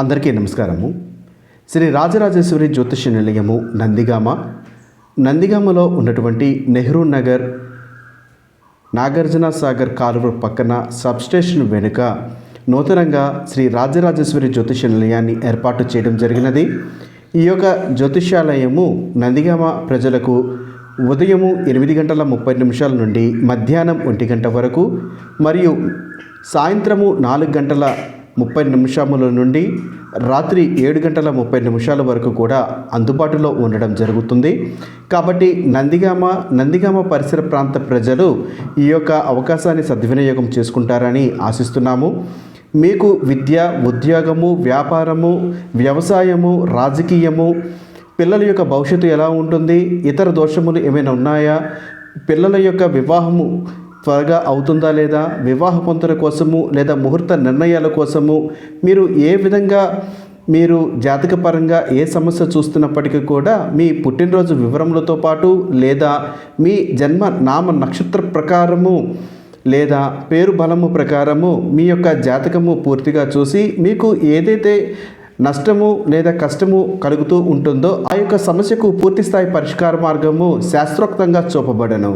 అందరికీ నమస్కారము. శ్రీ రాజరాజేశ్వరి జ్యోతిష నిలయము నందిగామలో ఉన్నటువంటి నెహ్రూ నగర్ నాగార్జున సాగర్ కాలువ పక్కన సబ్స్టేషన్ వెనుక నూతనంగా శ్రీ రాజరాజేశ్వరి జ్యోతిష నిలయాన్ని ఏర్పాటు చేయడం జరిగినది. ఈ యొక్క జ్యోతిషాలయము నందిగామ ప్రజలకు ఉదయము 8:30 నుండి మధ్యాహ్నం 1 గంట వరకు మరియు సాయంత్రము 4:30 నుండి రాత్రి 7:30 వరకు కూడా అందుబాటులో ఉండడం జరుగుతుంది. కాబట్టి నందిగామ పరిసర ప్రాంత ప్రజలు ఈ యొక్క అవకాశాన్ని సద్వినియోగం చేసుకుంటారని ఆశిస్తున్నాము. మీకు విద్య, ఉద్యోగము, వ్యాపారము, వ్యవసాయము, రాజకీయము, పిల్లల యొక్క భవిష్యత్తు ఎలా ఉంటుంది, ఇతర దోషములు ఏమైనా ఉన్నాయా, పిల్లల యొక్క వివాహము త్వరగా అవుతుందా లేదా, వివాహ పొంతన కోసము లేదా ముహూర్త నిర్ణయాల కోసము మీరు ఏ విధంగా మీరు జాతకపరంగా ఏ సమస్య చూస్తున్నప్పటికీ కూడా మీ పుట్టినరోజు వివరములతో పాటు లేదా మీ జన్మ నామ నక్షత్ర ప్రకారము లేదా పేరు బలము ప్రకారము మీ యొక్క జాతకము పూర్తిగా చూసి మీకు ఏదైతే నష్టము లేదా కష్టము కలుగుతూ ఉంటుందో ఆ యొక్క సమస్యకు పూర్తిస్థాయి పరిష్కార మార్గము శాస్త్రోక్తంగా చూపబడను.